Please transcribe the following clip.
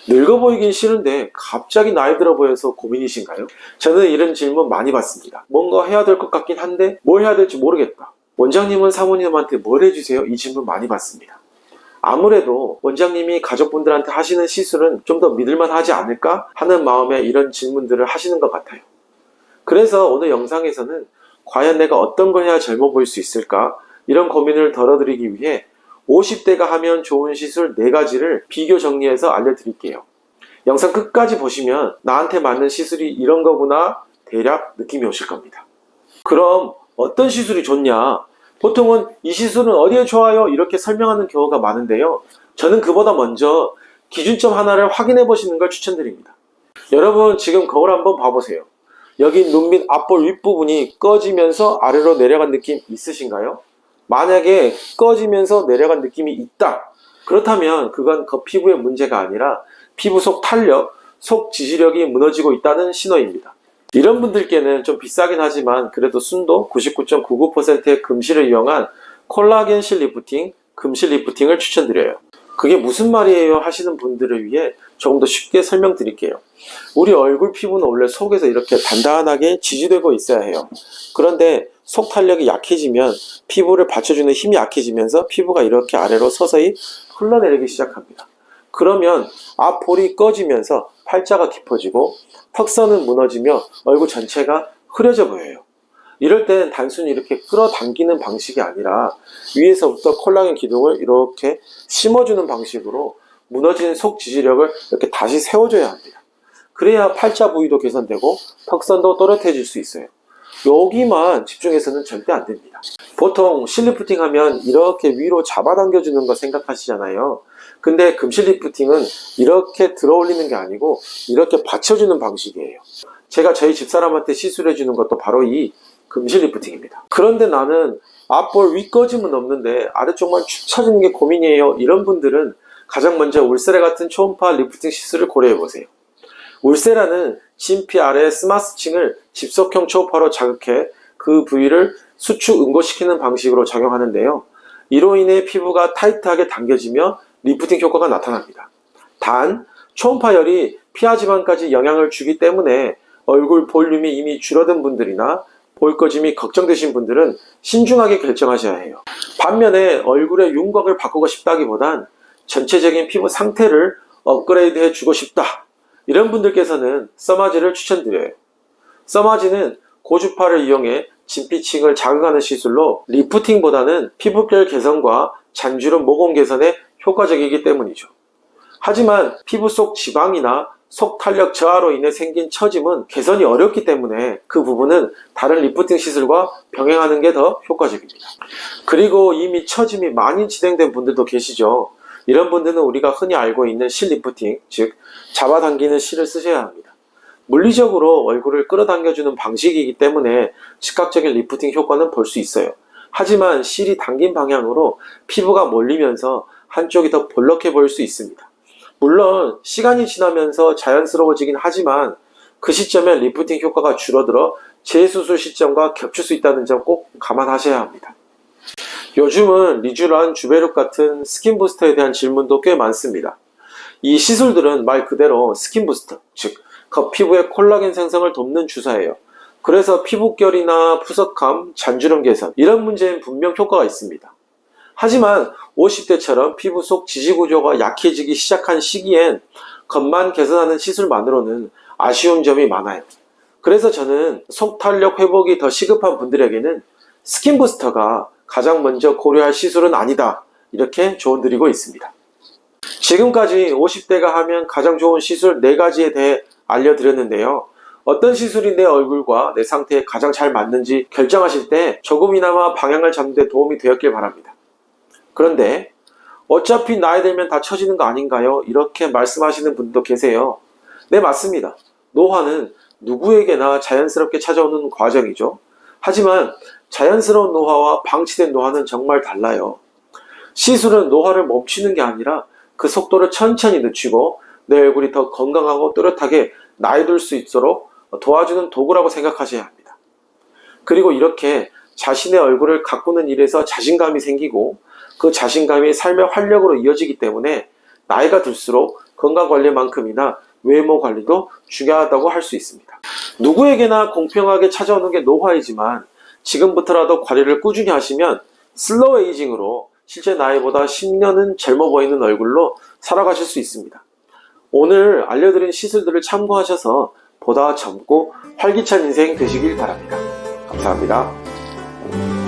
늙어 보이긴 싫은데 갑자기 나이 들어 보여서 고민이신가요? 저는 이런 질문 많이 받습니다. 뭔가 해야 될 것 같긴 한데 뭘 해야 될지 모르겠다. 원장님은 사모님한테 뭘 해주세요? 이 질문 많이 받습니다. 아무래도 원장님이 가족분들한테 하시는 시술은 좀 더 믿을만 하지 않을까 하는 마음에 이런 질문들을 하시는 것 같아요. 그래서 오늘 영상에서는 과연 내가 어떤 걸 해야 젊어 보일 수 있을까? 이런 고민을 덜어드리기 위해 50대가 하면 좋은 시술 4가지를 비교 정리해서 알려드릴게요. 영상 끝까지 보시면 나한테 맞는 시술이 이런 거구나 대략 느낌이 오실 겁니다. 그럼 어떤 시술이 좋냐? 보통은 이 시술은 어디에 좋아요? 이렇게 설명하는 경우가 많은데요. 저는 그보다 먼저 기준점 하나를 확인해 보시는 걸 추천드립니다. 여러분 지금 거울 한번 봐보세요. 여기 눈 밑 앞볼 윗부분이 꺼지면서 아래로 내려간 느낌 있으신가요? 만약에 꺼지면서 내려간 느낌이 있다. 그렇다면 그건 그 피부의 문제가 아니라 피부 속 탄력, 속 지지력이 무너지고 있다는 신호입니다. 이런 분들께는 좀 비싸긴 하지만 그래도 순도 99.99%의 금실을 이용한 콜라겐실 리프팅, 금실 리프팅을 추천드려요. 그게 무슨 말이에요 하시는 분들을 위해 조금 더 쉽게 설명드릴게요. 우리 얼굴 피부는 원래 속에서 이렇게 단단하게 지지되고 있어야 해요. 그런데 속 탄력이 약해지면 피부를 받쳐주는 힘이 약해지면서 피부가 이렇게 아래로 서서히 흘러내리기 시작합니다. 그러면 앞볼이 꺼지면서 팔자가 깊어지고 턱선은 무너지며 얼굴 전체가 흐려져 보여요. 이럴 때는 단순히 이렇게 끌어당기는 방식이 아니라 위에서부터 콜라겐 기둥을 이렇게 심어주는 방식으로 무너지는 속 지지력을 이렇게 다시 세워줘야 합니다. 그래야 팔자 부위도 개선되고 턱선도 또렷해질 수 있어요. 여기만 집중해서는 절대 안 됩니다. 보통 실리프팅 하면 이렇게 위로 잡아당겨주는 거 생각하시잖아요. 근데 금실리프팅은 이렇게 들어 올리는 게 아니고 이렇게 받쳐주는 방식이에요. 제가 저희 집사람한테 시술해 주는 것도 바로 이 금실리프팅입니다. 그런데 나는 앞볼 위 꺼짐은 없는데 아래쪽만 축 처지는 게 고민이에요. 이런 분들은 가장 먼저 울세라 같은 초음파 리프팅 시술을 고려해 보세요. 울세라는 진피 아래 스마스층을 집속형 초음파로 자극해 그 부위를 수축 응고시키는 방식으로 작용하는데요. 이로 인해 피부가 타이트하게 당겨지며 리프팅 효과가 나타납니다. 단 초음파열이 피하 지방까지 영향을 주기 때문에 얼굴 볼륨이 이미 줄어든 분들이나 볼 꺼짐이 걱정되신 분들은 신중하게 결정하셔야 해요. 반면에 얼굴의 윤곽을 바꾸고 싶다기보단 전체적인 피부 상태를 업그레이드 해주고 싶다. 이런 분들께서는 써마지를 추천드려요. 써마지는 고주파를 이용해 진피층을 자극하는 시술로 리프팅보다는 피부결 개선과 잔주름 모공 개선에 효과적이기 때문이죠. 하지만 피부 속 지방이나 속 탄력 저하로 인해 생긴 처짐은 개선이 어렵기 때문에 그 부분은 다른 리프팅 시술과 병행하는 게 더 효과적입니다. 그리고 이미 처짐이 많이 진행된 분들도 계시죠. 이런 분들은 우리가 흔히 알고 있는 실 리프팅, 즉 잡아당기는 실을 쓰셔야 합니다. 물리적으로 얼굴을 끌어당겨주는 방식이기 때문에 즉각적인 리프팅 효과는 볼 수 있어요. 하지만 실이 당긴 방향으로 피부가 몰리면서 한쪽이 더 볼록해 보일 수 있습니다. 물론 시간이 지나면서 자연스러워지긴 하지만 그 시점에 리프팅 효과가 줄어들어 재수술 시점과 겹칠 수 있다는 점 꼭 감안하셔야 합니다. 요즘은 리쥬란, 주베룩 같은 스킨 부스터에 대한 질문도 꽤 많습니다. 이 시술들은 말 그대로 스킨 부스터, 즉 겉피부의 콜라겐 생성을 돕는 주사예요. 그래서 피부결이나 푸석함, 잔주름 개선 이런 문제엔 분명 효과가 있습니다. 하지만 50대처럼 피부 속 지지구조가 약해지기 시작한 시기엔 겉만 개선하는 시술만으로는 아쉬운 점이 많아요. 그래서 저는 속 탄력 회복이 더 시급한 분들에게는 스킨 부스터가 가장 먼저 고려할 시술은 아니다, 이렇게 조언드리고 있습니다. 지금까지 50대가 하면 가장 좋은 시술 4가지에 대해 알려드렸는데요. 어떤 시술이 내 얼굴과 내 상태에 가장 잘 맞는지 결정하실 때 조금이나마 방향을 잡는 데 도움이 되었길 바랍니다. 그런데 어차피 나이 들면 다 처지는 거 아닌가요? 이렇게 말씀하시는 분도 계세요. 네, 맞습니다. 노화는 누구에게나 자연스럽게 찾아오는 과정이죠. 하지만 자연스러운 노화와 방치된 노화는 정말 달라요. 시술은 노화를 멈추는 게 아니라 그 속도를 천천히 늦추고 내 얼굴이 더 건강하고 또렷하게 나이 들 수 있도록 도와주는 도구라고 생각하셔야 합니다. 그리고 이렇게 자신의 얼굴을 가꾸는 일에서 자신감이 생기고 그 자신감이 삶의 활력으로 이어지기 때문에 나이가 들수록 건강관리만큼이나 외모 관리도 중요하다고 할 수 있습니다. 누구에게나 공평하게 찾아오는 게 노화이지만 지금부터라도 관리를 꾸준히 하시면 슬로우 에이징으로 실제 나이보다 10년은 젊어 보이는 얼굴로 살아가실 수 있습니다. 오늘 알려드린 시술들을 참고하셔서 보다 젊고 활기찬 인생 되시길 바랍니다. 감사합니다.